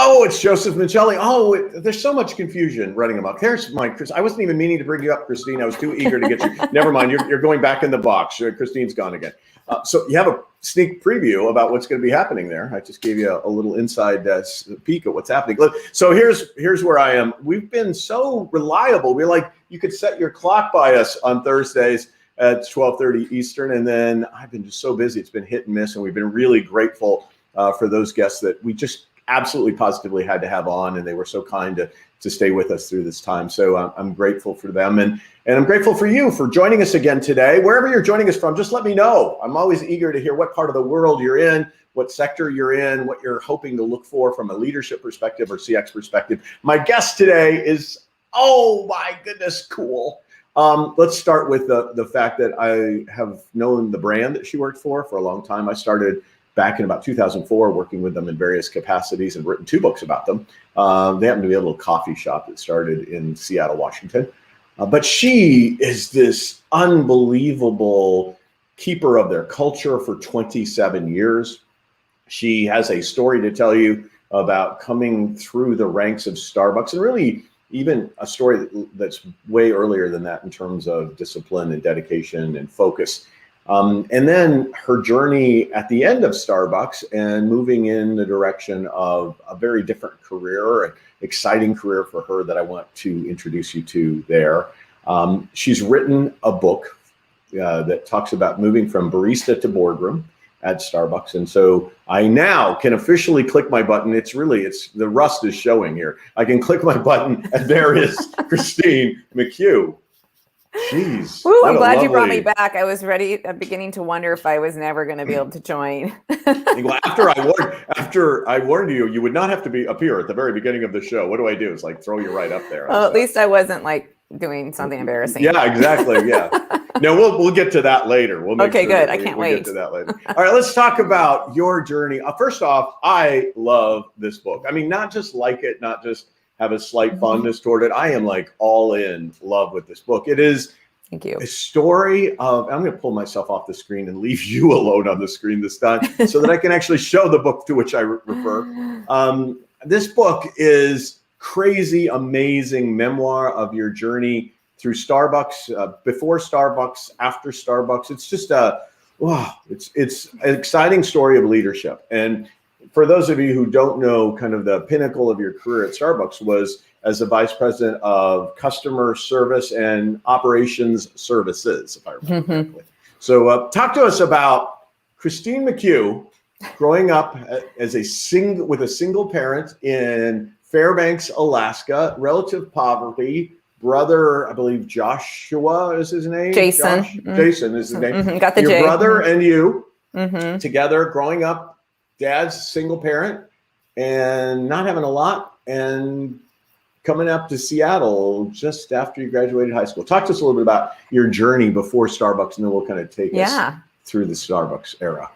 Hello, it's Joseph Michelli. There's so much confusion running amok. There's my Chris. I wasn't even meaning to bring you up, Christine. I was too eager to get you. Never mind. You're going back in the box. Christine's gone again. So you have a sneak preview about what's going to be happening there. I just gave you a little inside peek at what's happening. So here's where I am. We've been so reliable. We're like, you could set your clock by us on Thursdays at 12:30 Eastern. And then I've been just so busy. It's been hit and miss. And we've been really grateful for those guests that we just absolutely positively had to have on, and they were so kind to stay with us through this time. So I'm grateful for them, and I'm grateful for you for joining us again today. Wherever you're joining us from, just let me know. I'm always eager to hear what part of the world you're in, what sector you're in, what you're hoping to look for from a leadership perspective or CX perspective. My guest today is, oh my goodness, cool. Let's start with the fact that I have known the brand that she worked for a long time. I started back in about 2004, working with them in various capacities and written 2 books about them. They happen to be a little coffee shop that started in Seattle, Washington. But she is this unbelievable keeper of their culture for 27 years. She has a story to tell you about coming through the ranks of Starbucks, and really even a story that's way earlier than that in terms of discipline and dedication and focus. And then her journey at the end of Starbucks and moving in the direction of a very different career, an exciting career for her that I want to introduce you to there. She's written a book that talks about moving from barista to boardroom at Starbucks. And so I now can officially click my button. It's the rust is showing here. I can click my button and there is Christine McHugh. Jeez. Woo, I'm glad you brought me back. I was beginning to wonder if I was never going to be able to join. Well, after I warned you, you would not have to appear at the very beginning of the show. What do I do? It's like throw you right up there. Well, at least I wasn't like doing something embarrassing. Yeah, exactly. Yeah. No, we'll get to that later. Okay, good. I can't wait. We'll get to that later. All right, let's talk about your journey. First off, I love this book. I mean, not just like it, not just have a slight fondness toward it. I am like all in love with this book. It is Thank you. A story of, I'm going to pull myself off the screen and leave you alone on the screen this time so that I can actually show the book to which I refer. This book is crazy, amazing memoir of your journey through Starbucks, before Starbucks, after Starbucks. It's just it's an exciting story of leadership. And for those of you who don't know, kind of the pinnacle of your career at Starbucks was as a vice president of customer service and operations services, if I remember correctly. So talk to us about Christine McHugh growing up as with a single parent in Fairbanks, Alaska, relative poverty. Brother, I believe Joshua is his name. Jason. Jason is his name. Got the Your J. brother and you together growing up. Dad's single parent and not having a lot, and coming up to Seattle just after you graduated high school. Talk to us a little bit about your journey before Starbucks, and then we'll kind of take us through the Starbucks era.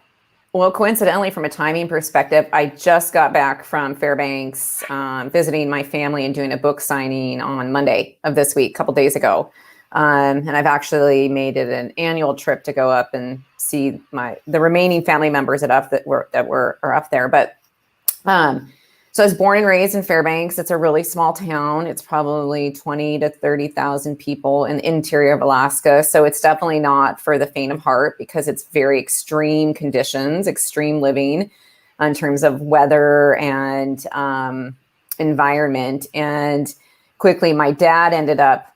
Well, coincidentally, from a timing perspective, I just got back from Fairbanks, visiting my family and doing a book signing on Monday of this week, a couple days ago. And I've actually made it an annual trip to go up and see the remaining family members that are up there. But so I was born and raised in Fairbanks. It's a really small town. It's probably 20 to 30,000 people in the interior of Alaska. So it's definitely not for the faint of heart because it's very extreme conditions, extreme living in terms of weather and environment. And quickly, my dad ended up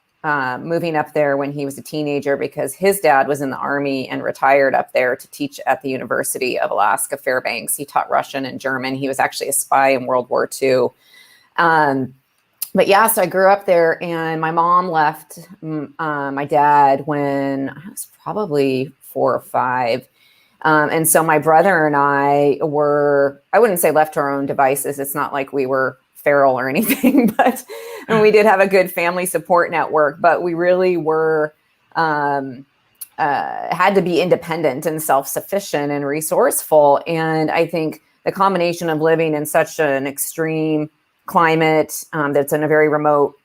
moving up there when he was a teenager because his dad was in the Army and retired up there to teach at the University of Alaska, Fairbanks. He taught Russian and German. He was actually a spy in World War II. But yeah, so I grew up there, and my mom left my dad when I was probably 4 or 5. And so my brother and I wouldn't say left to our own devices. It's not like we were feral or anything, but and we did have a good family support network, but we really were had to be independent and self-sufficient and resourceful. And I think the combination of living in such an extreme climate that's in a very remote,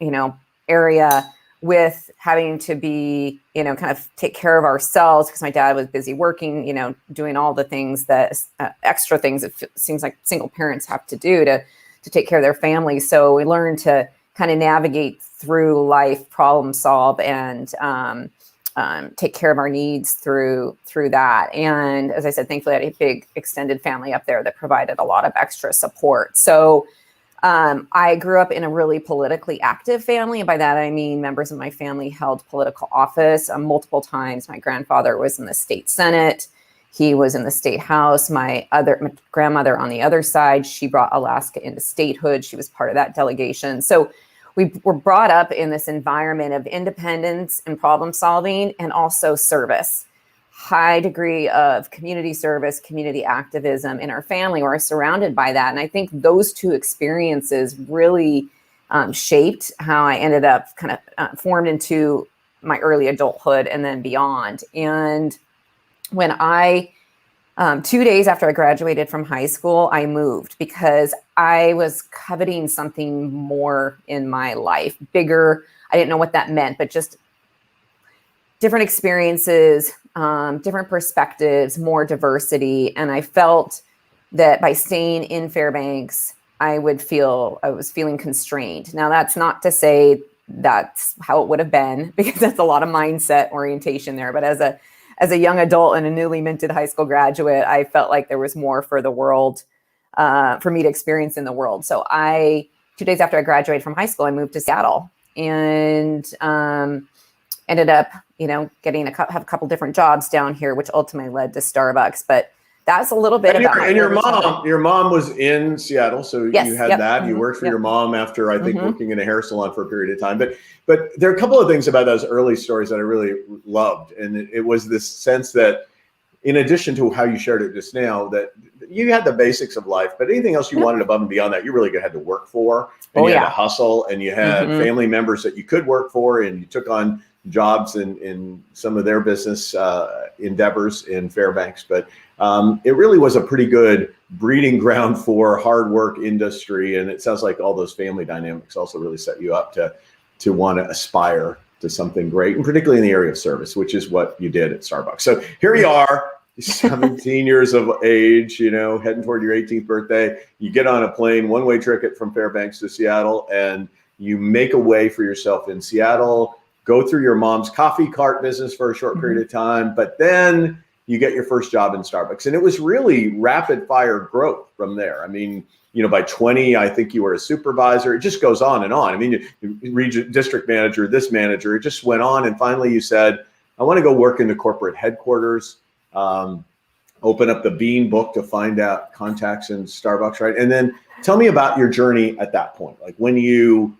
area with having to be, kind of take care of ourselves because my dad was busy working, doing all the things that extra things it seems like single parents have to do to take care of their families. So we learned to kind of navigate through life, problem solve, and take care of our needs through that. And as I said, thankfully, I had a big extended family up there that provided a lot of extra support. So I grew up in a really politically active family. And by that, I mean members of my family held political office multiple times. My grandfather was in the state Senate. He was in the state house. My grandmother on the other side, she brought Alaska into statehood. She was part of that delegation. So we were brought up in this environment of independence and problem solving, and also service. High degree of community service, community activism in our family. We're surrounded by that. And I think those two experiences really shaped how I ended up kind of formed into my early adulthood and then beyond. And when 2 days after I graduated from high school, I moved because I was coveting something more in my life, bigger. I didn't know what that meant, but just different experiences, different perspectives, more diversity. And I felt that by staying in Fairbanks, I was feeling constrained. Now, that's not to say that's how it would have been, because that's a lot of mindset orientation there. But as a young adult and a newly minted high school graduate, I felt like there was more for the world, for me to experience in the world. So 2 days after I graduated from high school, I moved to Seattle and ended up, getting have a couple different jobs down here, which ultimately led to Starbucks. But that's a little bit about. And your mom was in Seattle, so yes, you had that. You worked for your mom after, I think, working in a hair salon for a period of time. But there are a couple of things about those early stories that I really loved, and it was this sense that, in addition to how you shared it just now, that you had the basics of life, but anything else you wanted above and beyond that, you really had to work for, and you had to hustle, and you had family members that you could work for, and you took on jobs in some of their business endeavors in Fairbanks. But it really was a pretty good breeding ground for hard work industry. And it sounds like all those family dynamics also really set you up to want to aspire to something great, and particularly in the area of service, which is what you did at Starbucks. So here you are, 17 years of age, heading toward your 18th birthday. You get on a plane, one-way ticket from Fairbanks to Seattle, and you make a way for yourself in Seattle, go through your mom's coffee cart business for a short period of time, but then you get your first job in Starbucks. And it was really rapid fire growth from there. I mean, by 20, I think you were a supervisor. It just goes on and on. I mean, region, district manager, this manager, it just went on. And finally you said, I want to go work in the corporate headquarters, open up the Bean book to find out contacts in Starbucks, right? And then tell me about your journey at that point. Like when you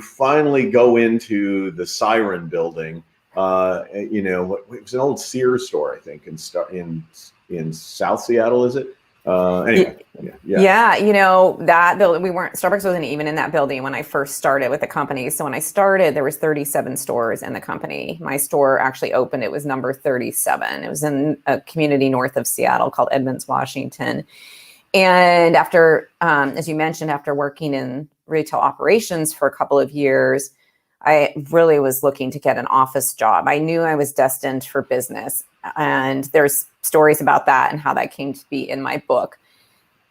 finally go into the Siren building, it was an old Sears store, I think, in South Seattle, is it? Anyway, yeah. That building, Starbucks wasn't even in that building when I first started with the company. So when I started, there was 37 stores in the company. My store actually opened, it was number 37. It was in a community north of Seattle called Edmonds, Washington. And after, as you mentioned, after working in retail operations for a couple of years, I really was looking to get an office job. I knew I was destined for business, and there's stories about that and how that came to be in my book.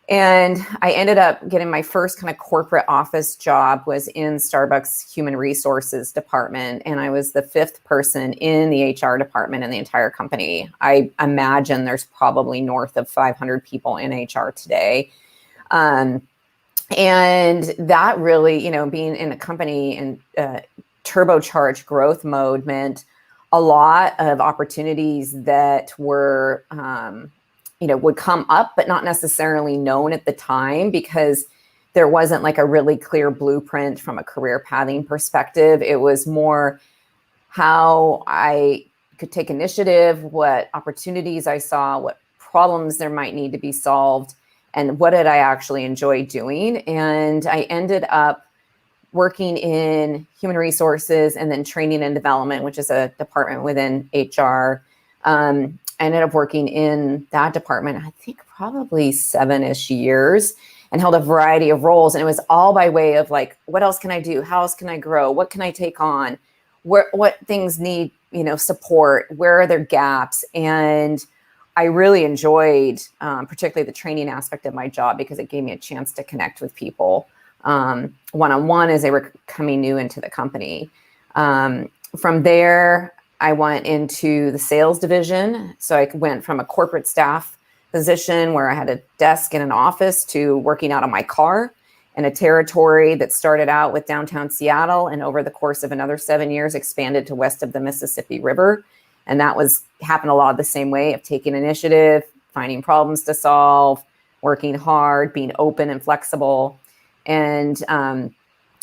And I ended up getting my first kind of corporate office job was in Starbucks Human Resources department. And I was the 5th person in the HR department in the entire company. I imagine there's probably north of 500 people in HR today. And that really, being in a company and turbocharged growth mode meant a lot of opportunities that were, would come up, but not necessarily known at the time, because there wasn't like a really clear blueprint from a career pathing perspective. It was more how I could take initiative, what opportunities I saw, what problems there might need to be solved, and what did I actually enjoy doing. And I ended up working in human resources and then training and development, which is a department within HR. I ended up working in that department, I think probably 7-ish years, and held a variety of roles. And it was all by way of like, what else can I do? How else can I grow? What can I take on? What things need, support? Where are there gaps? And I really enjoyed, particularly the training aspect of my job, because it gave me a chance to connect with people one-on-one as they were coming new into the company. From there, I went into the sales division. So I went from a corporate staff position where I had a desk in an office to working out of my car in a territory that started out with downtown Seattle, and over the course of another 7 years expanded to west of the Mississippi River. And that happened a lot of the same way, of taking initiative, finding problems to solve, working hard, being open and flexible, and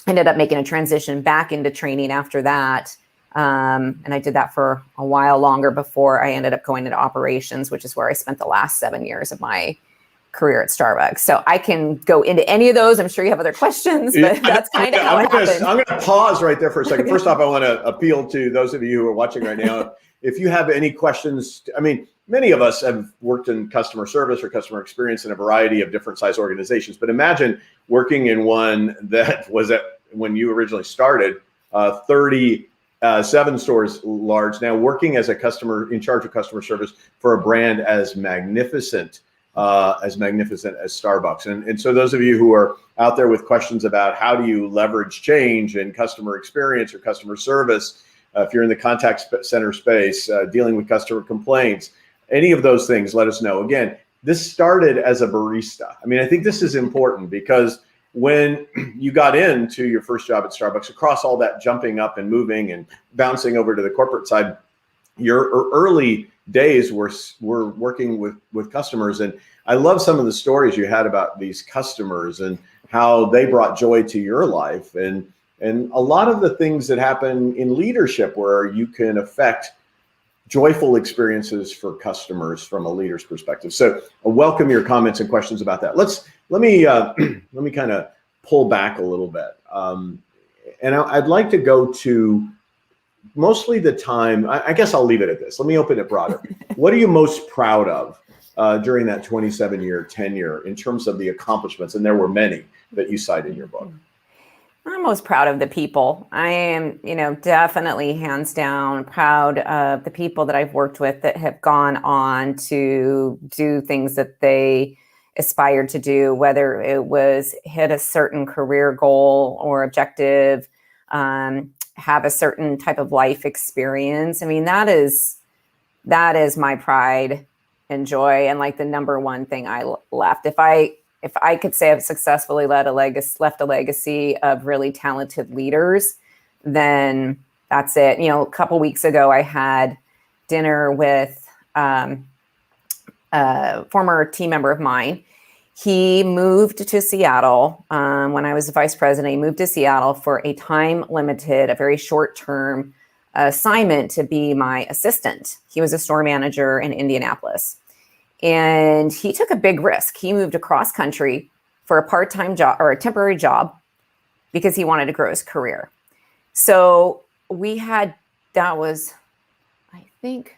ended up making a transition back into training after that. And I did that for a while longer before I ended up going into operations, which is where I spent the last 7 years of my career at Starbucks. So I can go into any of those. I'm sure you have other questions, but that's kind of how it happened. I'm going to pause right there for a second. First off, I want to appeal to those of you who are watching right now. If you have any questions, I mean, many of us have worked in customer service or customer experience in a variety of different size organizations, but imagine working in one that was when you originally started, 37 stores large, now working as a customer in charge of customer service for a brand as magnificent as Starbucks. And so those of you who are out there with questions about how do you leverage change in customer experience or customer service, if you're in the contact center space, dealing with customer complaints, any of those things, let us know. Again, this started as a barista. I mean, I think this is important because when you got into your first job at Starbucks, across all that jumping up and moving and bouncing over to the corporate side, your early days were working with customers. And I love some of the stories you had about these customers and how they brought joy to your life. And a lot of the things that happen in leadership where you can affect joyful experiences for customers from a leader's perspective. So I welcome your comments and questions about that. Let me kind of pull back a little bit. And I'd like to go to mostly the time, I guess I'll leave it at this. Let me open it broader. What are you most proud of during that 27-year tenure in terms of the accomplishments? And there were many that you cite in your book. I'm most proud of the people. I am, definitely hands down proud of the people that I've worked with that have gone on to do things that they aspired to do, whether it was hit a certain career goal or objective, have a certain type of life experience. I mean, that is my pride and joy, and like the number one thing I left. If I could say I've successfully left a legacy of really talented leaders, then that's it. A couple weeks ago, I had dinner with a former team member of mine. He moved to Seattle when I was vice president. He moved to Seattle for a time-limited, a very short-term assignment to be my assistant. He was a store manager in Indianapolis. And he took a big risk. He moved across country for a part-time job or a temporary job because he wanted to grow his career. So that was, I think,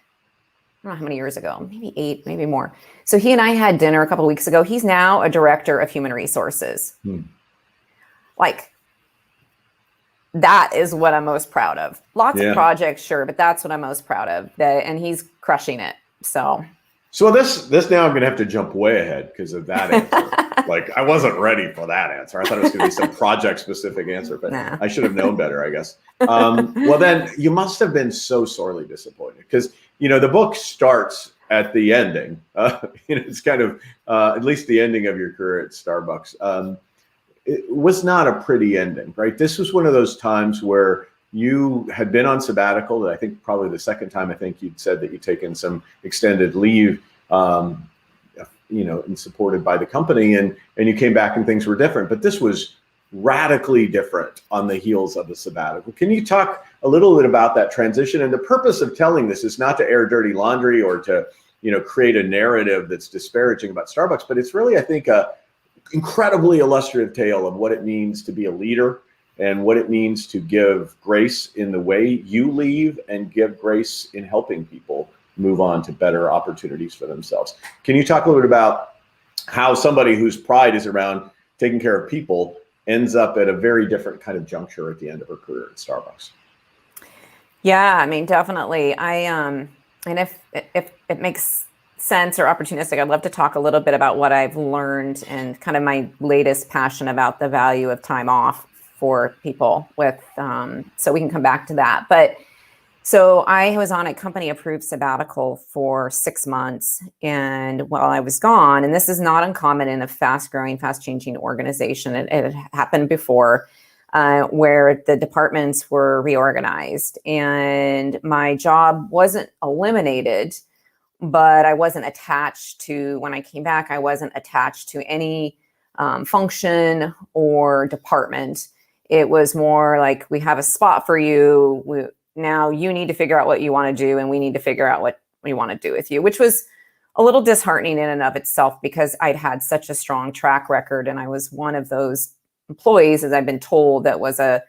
I don't know how many years ago, maybe 8, maybe more. So he and I had dinner a couple of weeks ago. He's now a director of human resources. Like, that is what I'm most proud of. Lots of projects, sure, but that's what I'm most proud of. And he's crushing it. So this now I'm going to have to jump way ahead because of that answer. Like, I wasn't ready for that answer. I thought it was going to be some project-specific answer, but I should have known better, I guess. Well, then you must have been so sorely disappointed because, the book starts at the ending. It's kind of at least the ending of your career at Starbucks. It was not a pretty ending, right? This was one of those times where you had been on sabbatical. I think probably the second time, I think you'd said that you'd taken some extended leave, and supported by the company, and you came back and things were different. But this was radically different on the heels of the sabbatical. Can you talk a little bit about that transition? And the purpose of telling this is not to air dirty laundry or to, create a narrative that's disparaging about Starbucks, but it's really, I think, a incredibly illustrative tale of what it means to be a leader and what it means to give grace in the way you leave and give grace in helping people move on to better opportunities for themselves. Can you talk a little bit about how somebody whose pride is around taking care of people ends up at a very different kind of juncture at the end of her career at Starbucks? Yeah, I mean, definitely. And if it makes sense or opportunistic, I'd love to talk a little bit about what I've learned and kind of my latest passion about the value of time off for people with, so we can come back to that. But so I was on a company approved sabbatical for 6 months. And while I was gone, and this is not uncommon in a fast growing, fast changing organization, it had happened before, where the departments were reorganized and my job wasn't eliminated, but I wasn't attached to, when I came back, I wasn't attached to any function or department. It was more like, we have a spot for you. Now you need to figure out what you want to do, and we need to figure out what we want to do with you, which was a little disheartening in and of itself because I'd had such a strong track record. And I was one of those employees, as I've been told, that was a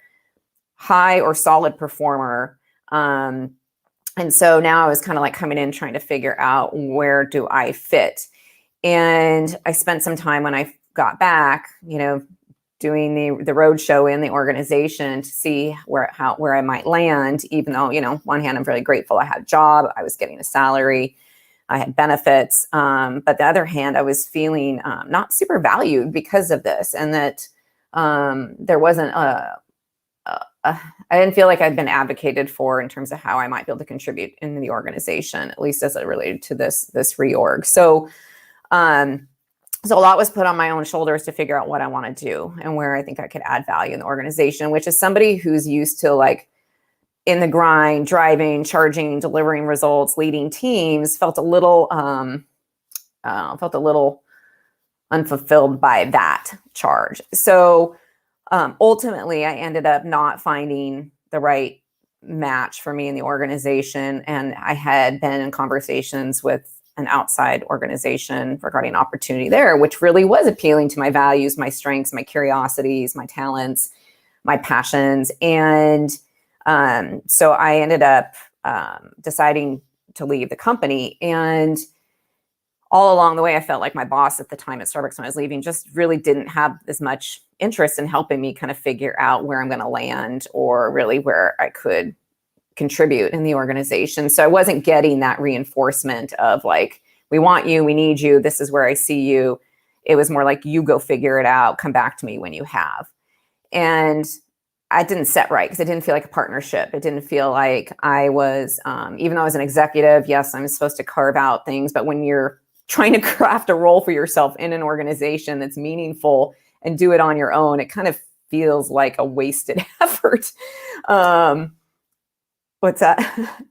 high or solid performer. And so now I was kind of like coming in trying to figure out, where do I fit? And I spent some time when I got back, doing the road show in the organization to see where I might land, even though, one hand, I'm really grateful I had a job, I was getting a salary, I had benefits. But the other hand, I was feeling not super valued because of this, and that there wasn't I didn't feel like I'd been advocated for in terms of how I might be able to contribute in the organization, at least as it related to this reorg. So, so a lot was put on my own shoulders to figure out what I want to do and where I think I could add value in the organization, which is somebody who's used to, like, in the grind, driving, charging, delivering results, leading teams, felt a little unfulfilled by that charge. So ultimately, I ended up not finding the right match for me in the organization. And I had been in conversations with an outside organization regarding opportunity there, which really was appealing to my values, my strengths, my curiosities, my talents, my passions. And so I ended up deciding to leave the company. And all along the way, I felt like my boss at the time at Starbucks when I was leaving just really didn't have as much interest in helping me kind of figure out where I'm going to land, or really where I could contribute in the organization. So I wasn't getting that reinforcement of, like, we want you, we need you, this is where I see you. It was more like, you go figure it out, come back to me when you have. And I didn't set right because it didn't feel like a partnership. It didn't feel like I was, even though I was an executive, yes, I'm supposed to carve out things, but when you're trying to craft a role for yourself in an organization that's meaningful and do it on your own, it kind of feels like a wasted effort. What's that?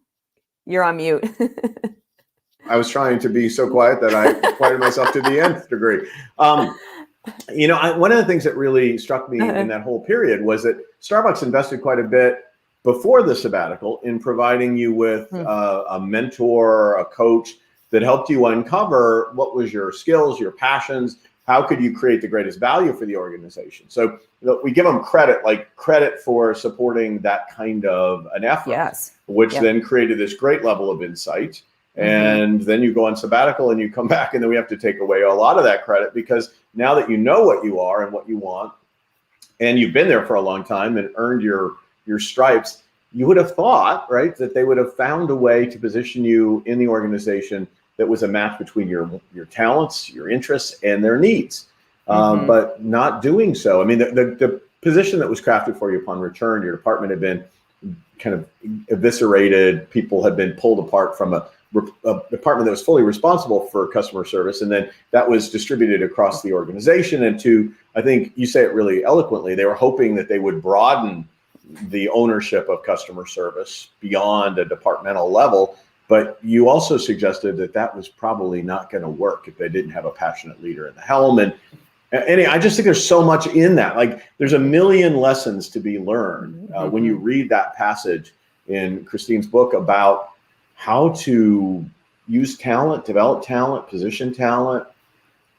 You're on mute. I was trying to be so quiet that I quieted myself to the nth degree. One of the things that really struck me in that whole period was that Starbucks invested quite a bit before the sabbatical in providing you with a mentor, a coach that helped you uncover what was your skills, your passions, how could you create the greatest value for the organization. So we give them credit for supporting that kind of an effort, yes, which then created this great level of insight. And then you go on sabbatical and you come back, and then we have to take away a lot of that credit, because now that you know what you are and what you want, and you've been there for a long time and earned your stripes, you would have thought, right, that they would have found a way to position you in the organization that was a match between your talents, your interests, and their needs. But not doing so. I mean, the position that was crafted for you upon return, your department had been kind of eviscerated. People had been pulled apart from a department that was fully responsible for customer service, and then that was distributed across the organization. And I think you say it really eloquently, they were hoping that they would broaden the ownership of customer service beyond a departmental level. But you also suggested that was probably not going to work if they didn't have a passionate leader in the helm. And I just think there's so much in that. Like, there's a million lessons to be learned when you read that passage in Christine's book about how to use talent, develop talent, position talent.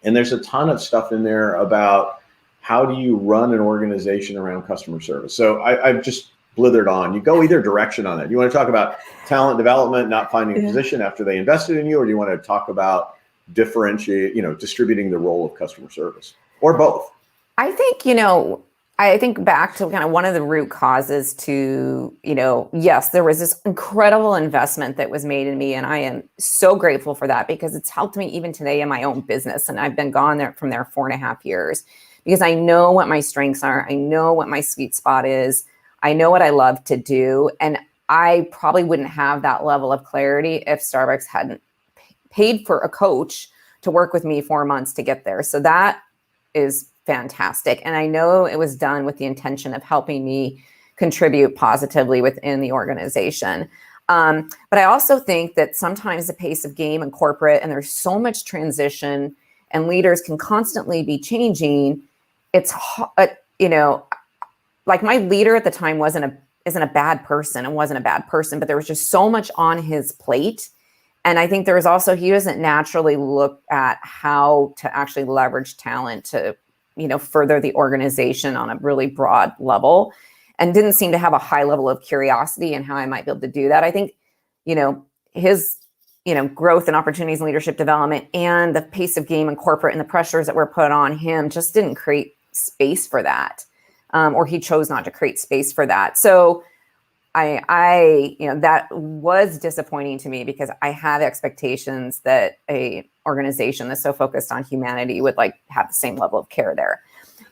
And there's a ton of stuff in there about how do you run an organization around customer service. So I've just blithered on. You go either direction on that. You want to talk about talent development, not finding a position after they invested in you, or do you want to talk about distributing the role of customer service, or both? I think, I think back to kind of one of the root causes to, yes, there was this incredible investment that was made in me. And I am so grateful for that because it's helped me even today in my own business. And I've been gone there from there 4.5 years because I know what my strengths are. I know what my sweet spot is. I know what I love to do. And I probably wouldn't have that level of clarity if Starbucks hadn't paid for a coach to work with me 4 months to get there. So that is fantastic. And I know it was done with the intention of helping me contribute positively within the organization. But I also think that sometimes the pace of game in corporate, and there's so much transition and leaders can constantly be changing. It's, like my leader at the time isn't a bad person and wasn't a bad person, but there was just so much on his plate. And I think there was also, he doesn't naturally look at how to actually leverage talent to, further the organization on a really broad level, and didn't seem to have a high level of curiosity in how I might be able to do that. I think, his, growth and opportunities and leadership development and the pace of game and corporate and the pressures that were put on him just didn't create space for that. Or he chose not to create space for that. So that was disappointing to me because I have expectations that a organization that's so focused on humanity would have the same level of care there.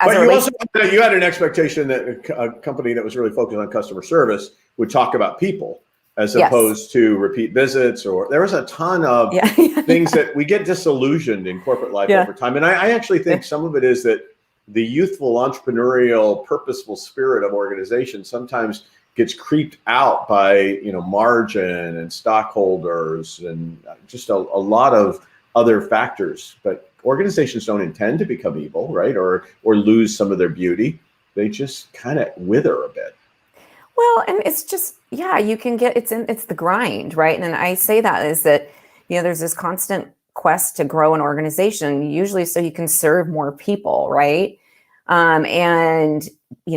But you had an expectation that a company that was really focused on customer service would talk about people as opposed to repeat visits, or there was a ton of things that we get disillusioned in corporate life over time. And I actually think some of it is that the youthful, entrepreneurial, purposeful spirit of organizations sometimes gets creeped out by, margin and stockholders and just a lot of other factors. But organizations don't intend to become evil, right? Or lose some of their beauty. They just kind of wither a bit. Well, and it's just, you can get, it's the grind, right? And I say that is that, there's this constant quest to grow an organization, usually so you can serve more people, right? And,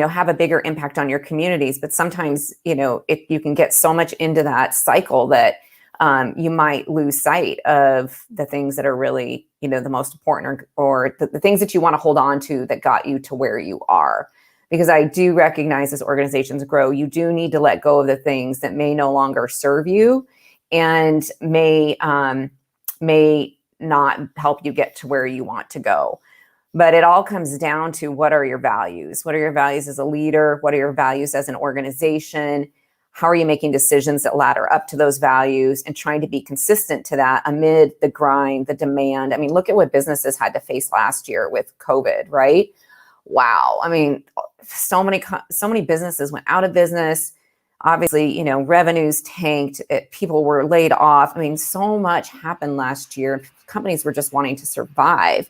have a bigger impact on your communities. But sometimes, if you can get so much into that cycle that you might lose sight of the things that are really, the most important or the things that you want to hold on to that got you to where you are. Because I do recognize as organizations grow, you do need to let go of the things that may no longer serve you and may not help you get to where you want to go. But it all comes down to, what are your values? What are your values as a leader? What are your values as an organization? How are you making decisions that ladder up to those values and trying to be consistent to that amid the grind, the demand? I mean, look at what businesses had to face last year with COVID, right? Wow. I mean, so many businesses went out of business. Obviously, revenues tanked, people were laid off. I mean, so much happened last year. Companies were just wanting to survive.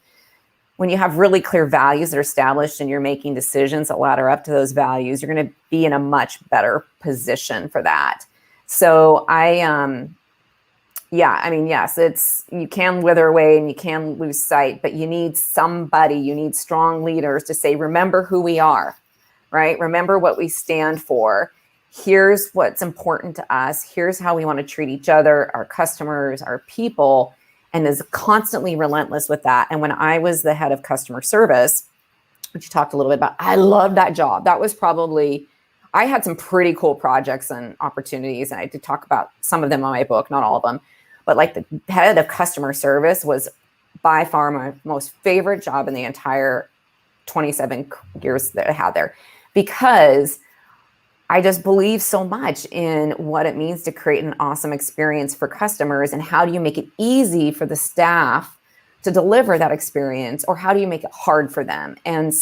When you have really clear values that are established and you're making decisions that ladder up to those values, you're going to be in a much better position for that. So yes, you can wither away and you can lose sight, but you need strong leaders to say, remember who we are, right? Remember what we stand for. Here's what's important to us. Here's how we want to treat each other, our customers, our people, and is constantly relentless with that. And when I was the head of customer service, which you talked a little bit about, I loved that job. That was I had some pretty cool projects and opportunities, and I did talk about some of them on my book, not all of them. But the head of customer service was by far my most favorite job in the entire 27 years that I had there, because I just believe so much in what it means to create an awesome experience for customers, and how do you make it easy for the staff to deliver that experience, or how do you make it hard for them? And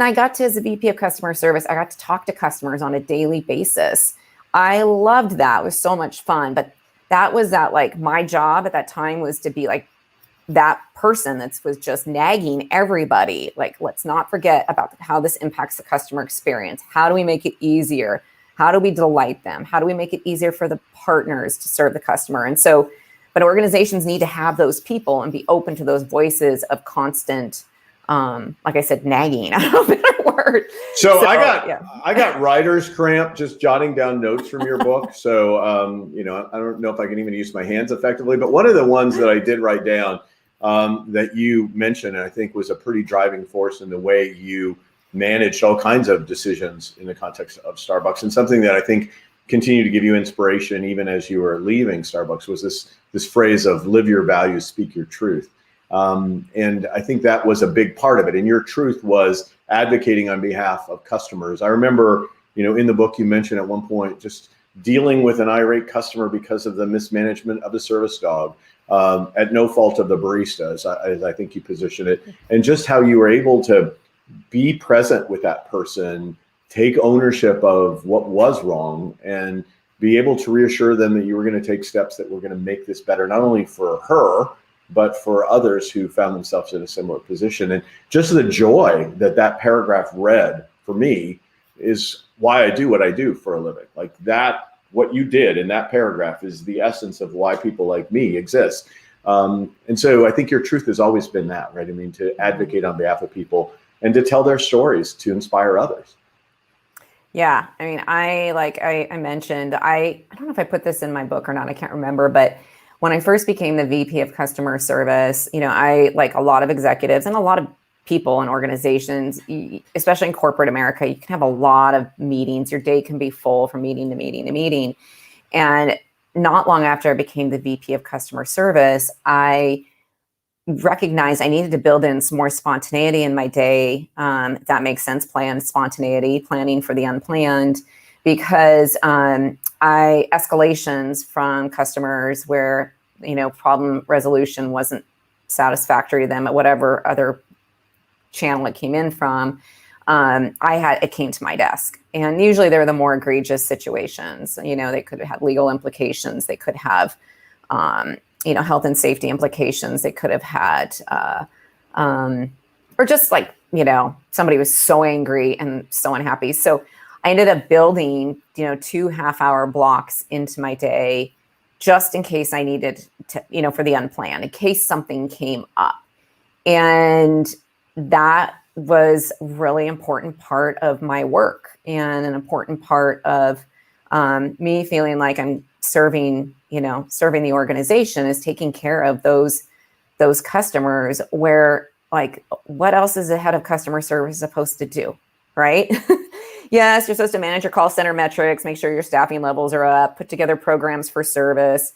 I got to, as a VP of customer service, I got to talk to customers on a daily basis. I loved that. It was so much fun. But that was my job at that time was to be that person that was just nagging everybody. Let's not forget about how this impacts the customer experience. How do we make it easier? How do we delight them? How do we make it easier for the partners to serve the customer? And so, but organizations need to have those people and be open to those voices of constant, like I said, nagging. I don't know a better word. So I got writer's cramp just jotting down notes from your book. So, I don't know if I can even use my hands effectively, but one of the ones that I did write down that you mentioned, and I think was a pretty driving force in the way you managed all kinds of decisions in the context of Starbucks. And something that I think continued to give you inspiration even as you were leaving Starbucks was this phrase of live your values, speak your truth. And I think that was a big part of it. And your truth was advocating on behalf of customers. I remember, in the book you mentioned at one point just dealing with an irate customer because of the mismanagement of the service dog, at no fault of the barista, as I think you position it, and just how you were able to be present with that person, take ownership of what was wrong, and be able to reassure them that you were going to take steps that were going to make this better, not only for her, but for others who found themselves in a similar position. And just the joy that paragraph read for me is why I do what I do for a living. Like that, what you did in that paragraph is the essence of why people like me exist. And so I think your truth has always been that, right? I mean, to advocate on behalf of people and to tell their stories to inspire others. Yeah. I mean, I mentioned, I don't know if I put this in my book or not, I can't remember, but when I first became the VP of customer service, I, like a lot of executives and a lot of people and organizations, especially in corporate America, you can have a lot of meetings. Your day can be full from meeting to meeting to meeting. And not long after I became the VP of customer service, I recognized I needed to build in some more spontaneity in my day. If that makes sense, spontaneity, planning for the unplanned, because escalations from customers where, problem resolution wasn't satisfactory to them at whatever other channel it came in from, it came to my desk. And usually they're the more egregious situations. They could have had legal implications. They could have, health and safety implications. They could have had, or just like, somebody was so angry and so unhappy. So I ended up building, 2 half-hour blocks into my day, just in case I needed to, for the unplanned, in case something came up. And that was really important part of my work and an important part of me feeling like I'm serving the organization, is taking care of those customers where, like, what else is the head of customer service supposed to do, right? Yes, you're supposed to manage your call center metrics, make sure your staffing levels are up, put together programs for service,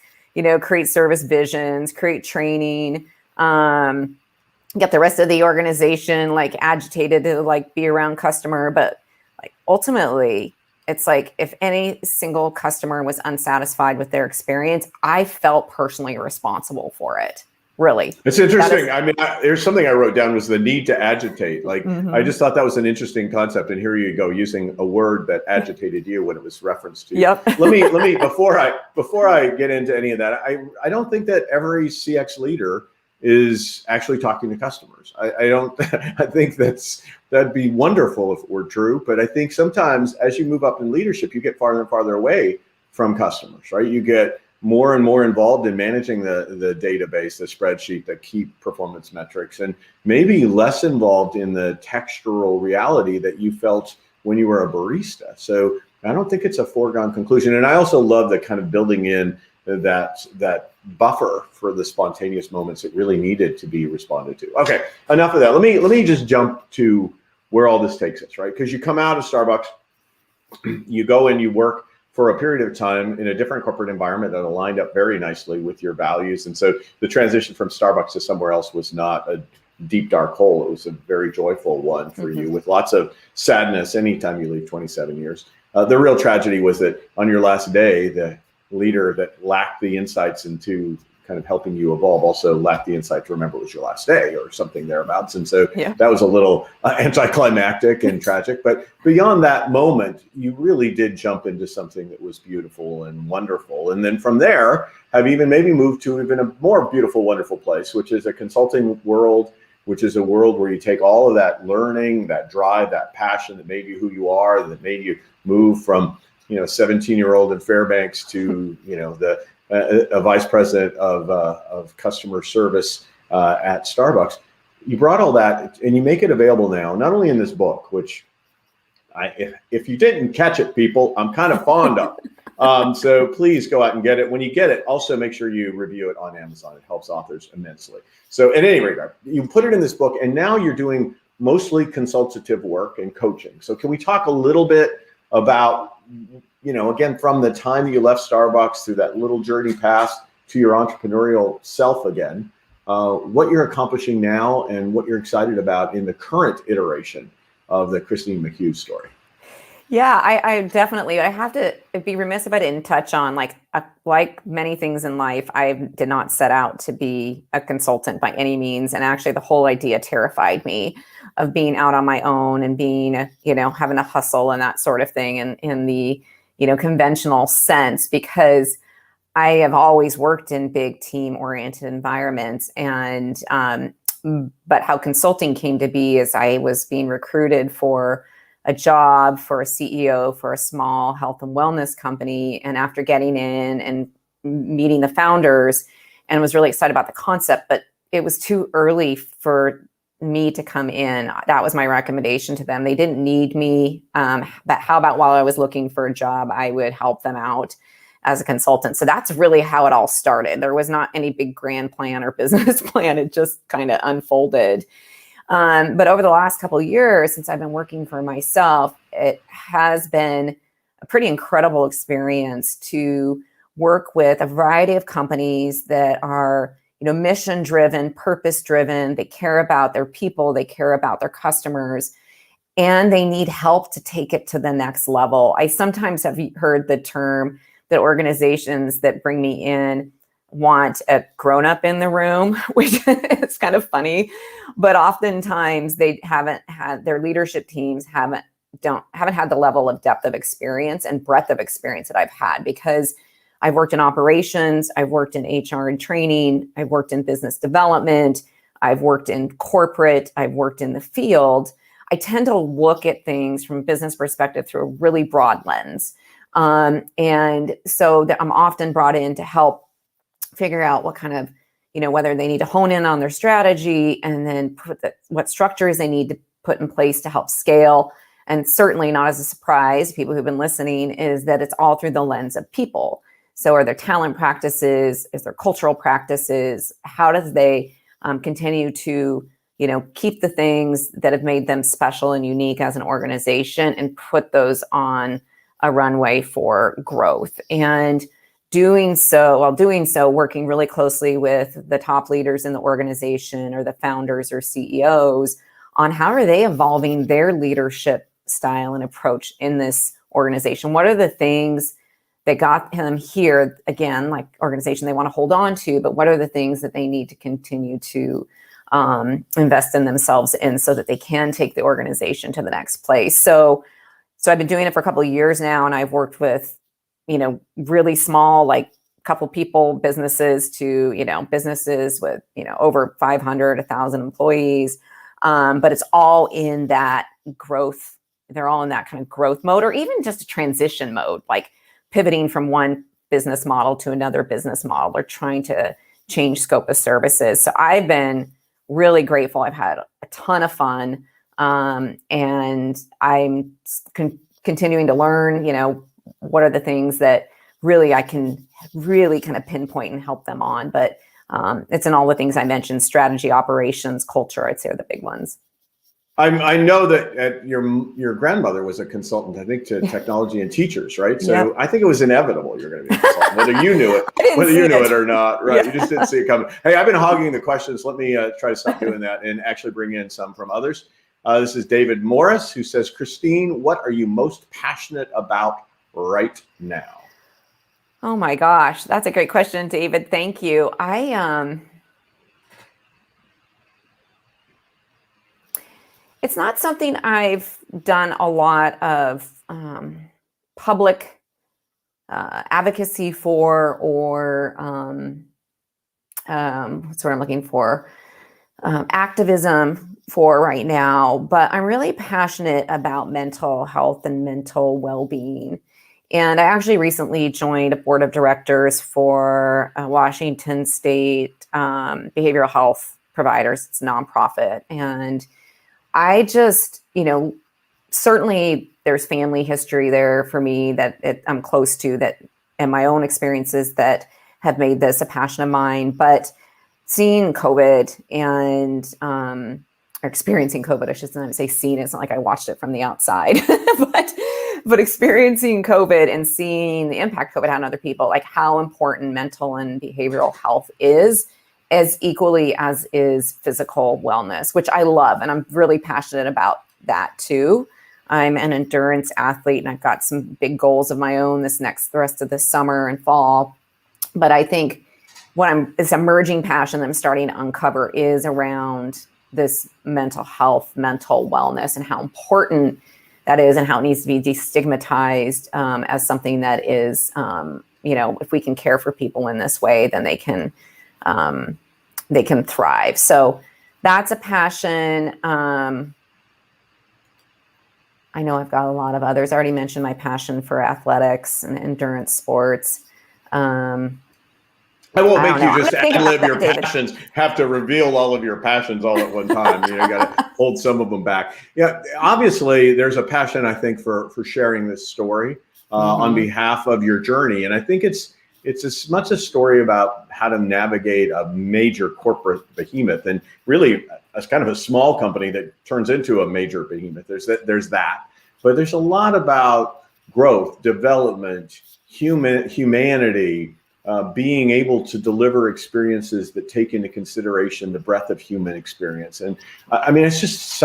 create service visions, create training, get the rest of the organization like agitated to like be around customer. But like ultimately, it's like if any single customer was unsatisfied with their experience, I felt personally responsible for it. Really. It's interesting. There's something I wrote down was the need to agitate. Like, I just thought that was an interesting concept. And here you go, using a word that agitated you when it was referenced to you. Yep. Let me, before I get into any of that, I don't think that every CX leader is actually talking to customers. I think that'd be wonderful if it were true. But I think sometimes as you move up in leadership, you get farther and farther away from customers, right? You get more and more involved in managing the database, the spreadsheet, the key performance metrics, and maybe less involved in the textural reality that you felt when you were a barista. So I don't think it's a foregone conclusion. And I also love the kind of building in that buffer for the spontaneous moments that really needed to be responded to. Okay, enough of that. Let me just jump to where all this takes us, right? Because you come out of Starbucks, you go and you work for a period of time in a different corporate environment that aligned up very nicely with your values. And so the transition from Starbucks to somewhere else was not a deep, dark hole. It was a very joyful one for you, with lots of sadness anytime you leave 27 years. The real tragedy was that on your last day, the leader that lacked the insights into kind of helping you evolve also lacked the insight to remember it was your last day or something thereabouts. And so that was a little anticlimactic and tragic. But beyond that moment, you really did jump into something that was beautiful and wonderful. And then from there, have even maybe moved to even a more beautiful, wonderful place, which is a consulting world, which is a world where you take all of that learning, that drive, that passion that made you who you are, that made you move from 17-year-old in Fairbanks to a vice president of customer service at Starbucks. You brought all that and you make it available now, not only in this book, which if you didn't catch it, people, I'm kind of fond of. So please go out and get it. When you get it, also make sure you review it on Amazon. It helps authors immensely. So at any rate, you put it in this book, and now you're doing mostly consultative work and coaching. So can we talk a little bit about, again, from the time you left Starbucks through that little journey past to your entrepreneurial self again, what you're accomplishing now and what you're excited about in the current iteration of the Christine McHugh story? Yeah, I definitely, I have to be remiss if I didn't touch on like many things in life, I did not set out to be a consultant by any means. And actually the whole idea terrified me of being out on my own and being, having to hustle and that sort of thing in the, conventional sense, because I have always worked in big team oriented environments. And, but how consulting came to be is I was being recruited for a job for a CEO for a small health and wellness company. And after getting in and meeting the founders, and was really excited about the concept, but it was too early for me to come in. That was my recommendation to them. They didn't need me. But how about while I was looking for a job, I would help them out as a consultant. So that's really how it all started. There was not any big grand plan or business plan. It just kind of unfolded. But over the last couple of years, since I've been working for myself, it has been a pretty incredible experience to work with a variety of companies that are, mission driven, purpose driven. They care about their people, they care about their customers, and they need help to take it to the next level. I sometimes have heard the term that organizations that bring me in want a grown-up in the room, which is kind of funny, but oftentimes they haven't had, their leadership teams haven't had the level of depth of experience and breadth of experience that I've had, because I've worked in operations, I've worked in HR and training, I've worked in business development, I've worked in corporate, I've worked in the field. I tend to look at things from a business perspective through a really broad lens. And so I'm often brought in to help figure out what kind of, whether they need to hone in on their strategy and then what structures they need to put in place to help scale. And certainly not as a surprise, people who've been listening, is that it's all through the lens of people. So are there talent practices? Is there cultural practices? How does they continue to, keep the things that have made them special and unique as an organization and put those on a runway for growth? And doing so, working really closely with the top leaders in the organization or the founders or CEOs on how are they evolving their leadership style and approach in this organization? What are the things that got them here, again, like organization they want to hold on to, but what are the things that they need to continue to invest in themselves in so that they can take the organization to the next place? So I've been doing it for a couple of years now, and I've worked with, really small, like couple people businesses to, businesses with, over 500, 1,000 employees. But it's all in that growth. They're all in that kind of growth mode, or even just a transition mode, like pivoting from one business model to another business model, or trying to change scope of services. So I've been really grateful. I've had a ton of fun. And I'm continuing to learn, what are the things that really I can really kind of pinpoint and help them on. But it's in all the things I mentioned: strategy, operations, culture. I'd say are the big ones. I know that your grandmother was a consultant, I think, to technology and teachers, right? So yep. I think it was inevitable you're going to be a consultant, whether you knew it, or not, right? Yeah. You just didn't see it coming. Hey, I've been hogging the questions. Let me try to stop doing that and actually bring in some from others. This is David Morris, who says, Christine, what are you most passionate about right now? Oh my gosh, that's a great question, David. Thank you. It's not something I've done a lot of public advocacy for, or what's what I'm looking for, activism for right now. But I'm really passionate about mental health and mental well-being. And I actually recently joined a board of directors for Washington State Behavioral Health Providers. It's a nonprofit. And I just, certainly there's family history there for me that I'm close to, that, and my own experiences that have made this a passion of mine. But seeing COVID and or experiencing COVID, I should say seen. It's not like I watched it from the outside, but experiencing COVID and seeing the impact COVID had on other people, like how important mental and behavioral health is, as equally as is physical wellness, which I love. And I'm really passionate about that too. I'm an endurance athlete and I've got some big goals of my own the rest of this summer and fall. But I think this emerging passion that I'm starting to uncover is around this mental health, mental wellness, and how important that is, and how it needs to be destigmatized as something that is, if we can care for people in this way, then they can thrive. So that's a passion. I know I've got a lot of others. I already mentioned my passion for athletics and endurance sports. I won't make you just ad-lib your passions, have to reveal all of your passions all at one time. You got to hold some of them back. Yeah, obviously there's a passion, I think, for sharing this story on behalf of your journey. And I think it's as much a story about how to navigate a major corporate behemoth, and really as kind of a small company that turns into a major behemoth. There's that. But there's a lot about growth, development, humanity, being able to deliver experiences that take into consideration the breadth of human experience. And I mean, it's just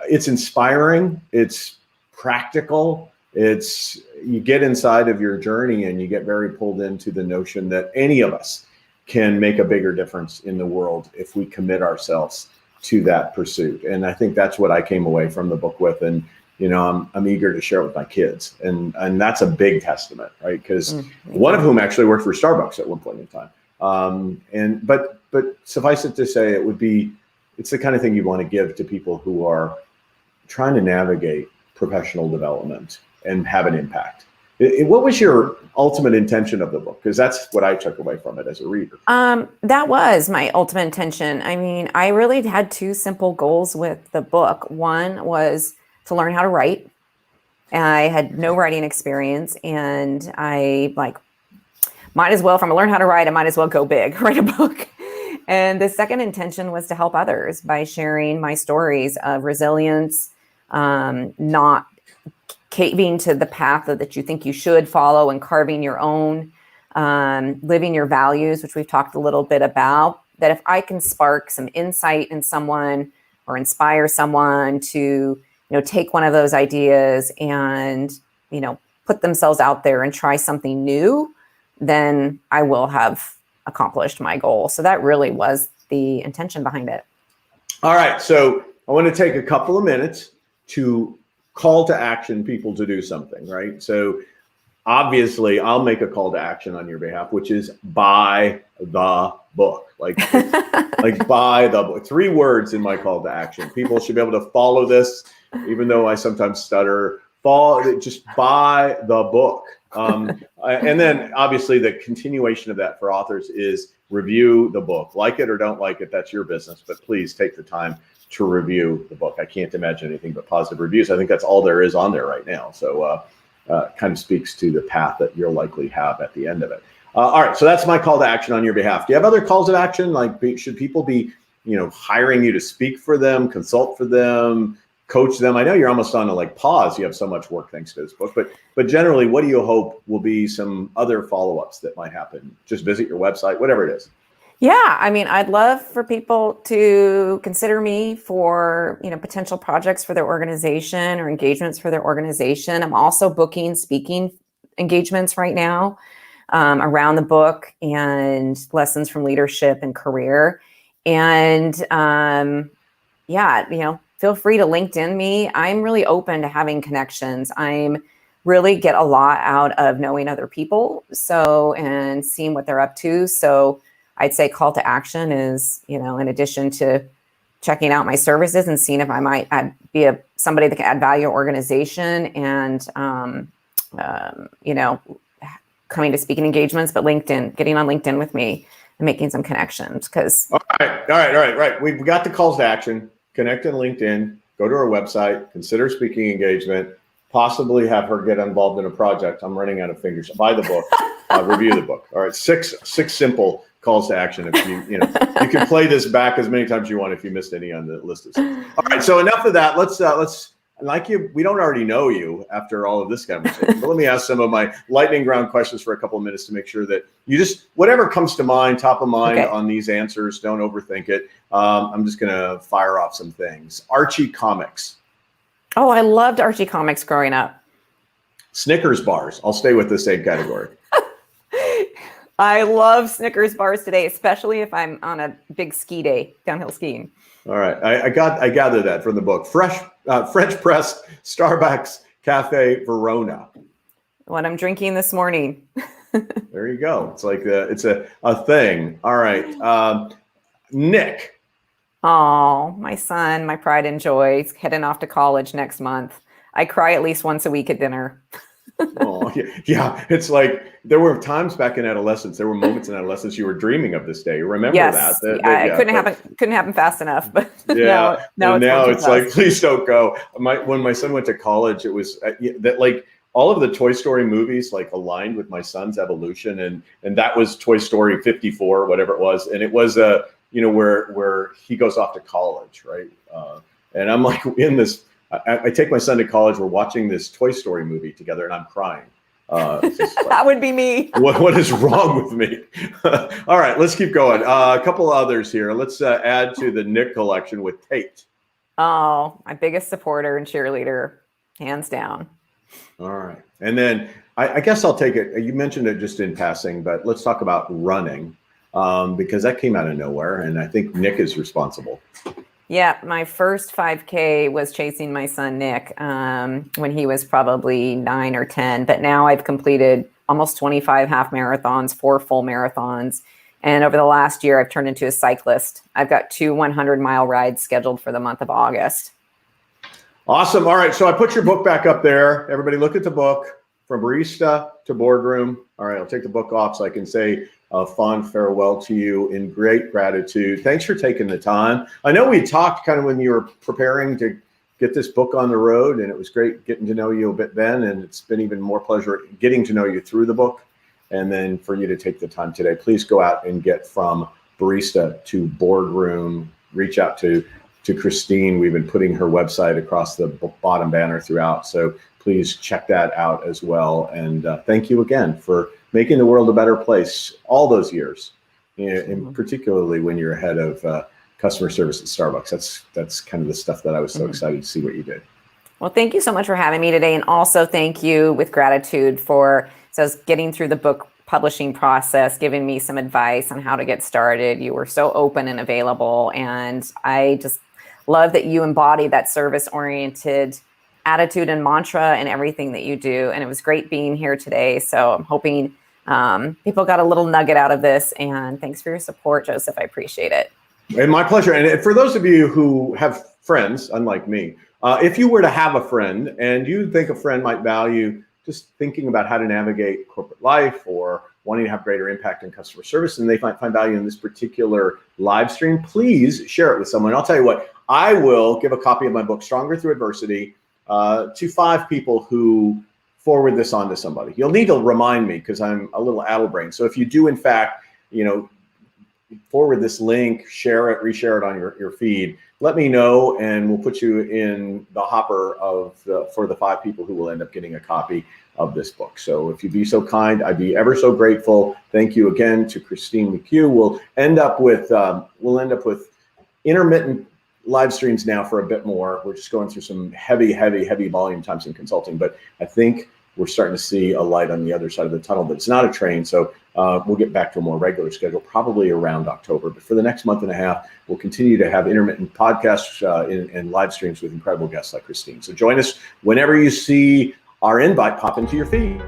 it's inspiring, it's practical, you get inside of your journey and you get very pulled into the notion that any of us can make a bigger difference in the world if we commit ourselves to that pursuit. And I think that's what I came away from the book with. And I'm eager to share it with my kids, and that's a big testament, right? Because one of whom actually worked for Starbucks at one point in time. But suffice it to say, it's the kind of thing you want to give to people who are trying to navigate professional development and have an impact. What was your ultimate intention of the book? Because that's what I took away from it as a reader. That was my ultimate intention. I mean, I really had two simple goals with the book. One was to learn how to write. I had no writing experience, and I might as well, if I'm gonna learn how to write, I might as well go big, write a book. And the second intention was to help others by sharing my stories of resilience, not caving to the path that you think you should follow and carving your own, living your values, which we've talked a little bit about, that if I can spark some insight in someone or inspire someone to take one of those ideas and, put themselves out there and try something new, then I will have accomplished my goal. So that really was the intention behind it. All right. So I want to take a couple of minutes to call to action people to do something, right? So obviously I'll make a call to action on your behalf, which is buy the book. Like buy the book. 3 words in my call to action. People should be able to follow this. Even though I sometimes stutter, just buy the book. And then obviously the continuation of that for authors is review the book. Like it or don't like it, that's your business, but please take the time to review the book. I can't imagine anything but positive reviews. I think that's all there is on there right now. So kind of speaks to the path that you'll likely have at the end of it. All right, so that's my call to action on your behalf. Do you have other calls to action? Like, should people be, hiring you to speak for them, consult for them, coach them? I know you're almost on a pause. You have so much work thanks to this book, but generally, what do you hope will be some other follow-ups that might happen? Just visit your website, whatever it is. Yeah, I mean, I'd love for people to consider me for, potential projects for their organization or engagements for their organization. I'm also booking speaking engagements right now around the book and lessons from leadership and career. And feel free to LinkedIn me. I'm really open to having connections. I'm really get a lot out of knowing other people. And seeing what they're up to. So I'd say call to action is, in addition to checking out my services and seeing if I might be somebody that can add value to organization and, coming to speaking engagements, but getting on LinkedIn with me and making some connections. All right. We've got the calls to action. Connect on LinkedIn, go to our website, consider speaking engagement, possibly have her get involved in a project. I'm running out of fingers. Buy the book, review the book. All right, six simple calls to action. If you can play this back as many times as you want if you missed any on the list. All right, so enough of that. Let's like you. We don't already know you after all of this conversation, but let me ask some of my lightning round questions for a couple of minutes to make sure that you just whatever comes to mind, top of mind on these answers. Don't overthink it. I'm just gonna fire off some things. Archie comics. Oh, I loved Archie comics growing up. Snickers bars. I'll stay with the same category. I love Snickers bars today, especially if I'm on a big ski day, downhill skiing. All right, I gather that from the book. French press Starbucks Cafe Verona. What I'm drinking this morning. There you go. It's like it's a thing. All right, Nick. Oh, my son, my pride and joy. He's heading off to college next month. I cry at least once a week at dinner. Oh, yeah. It's like there were times back in adolescence. There were moments in adolescence you were dreaming of this day. Remember that? It couldn't happen fast enough. But yeah, now it's like, please don't go. When my son went to college, it was that like all of the Toy Story movies like aligned with my son's evolution, and that was Toy Story 54, whatever it was, and it was where he goes off to college, right? And I'm like in this. I take my son to college. We're watching this Toy Story movie together, and I'm crying. Like, that would be me. What is wrong with me? All right, let's keep going. A couple others here. Let's add to the Nick collection with Tate. Oh, my biggest supporter and cheerleader, hands down. All right, and then I guess I'll take it. You mentioned it just in passing, but let's talk about running because that came out of nowhere, and I think Nick is responsible. Yeah, my first 5K was chasing my son, Nick, when he was probably 9 or 10. But now I've completed almost 25 half marathons, 4 full marathons. And over the last year, I've turned into a cyclist. I've got 2 100-mile rides scheduled for the month of August. Awesome. All right. So I put your book back up there. Everybody look at the book, From Barista to Boardroom. All right. I'll take the book off so I can say a fond farewell to you in great gratitude. Thanks for taking the time. I know we talked kind of when you were preparing to get this book on the road, and it was great getting to know you a bit then, and it's been even more pleasure getting to know you through the book. And then for you to take the time today, please go out and get From Barista to Boardroom. Reach out to Christine. We've been putting her website across the bottom banner throughout, so please check that out as well. And thank you again for making the world a better place all those years, and particularly when you're ahead of customer service at Starbucks. That's kind of the stuff that I was so excited to see what you did. Well, thank you so much for having me today. And also thank you with gratitude for getting through the book publishing process, giving me some advice on how to get started. You were so open and available. And I just love that you embody that service-oriented attitude and mantra and everything that you do. And it was great being here today. So I'm hoping people got a little nugget out of this. And thanks for your support, Joseph. I appreciate it. And my pleasure. And for those of you who have friends, unlike me, if you were to have a friend and you think a friend might value just thinking about how to navigate corporate life or wanting to have greater impact in customer service, and they find value in this particular live stream, please share it with someone. I'll tell you what, I will give a copy of my book, Stronger Through Adversity, to 5 people who forward this on to somebody. You'll need to remind me because I'm a little addle-brained. So if you do, in fact, forward this link, share it, reshare it on your feed, let me know, and we'll put you in the hopper for the 5 people who will end up getting a copy of this book. So if you'd be so kind, I'd be ever so grateful. Thank you again to Christine McHugh. We'll end up with intermittent live streams now for a bit more. We're just going through some heavy volume times in consulting, but I think we're starting to see a light on the other side of the tunnel, but it's not a train. So we'll get back to a more regular schedule, probably around October. But for the next month and a half, we'll continue to have intermittent podcasts and live streams with incredible guests like Christine. So join us whenever you see our invite pop into your feed.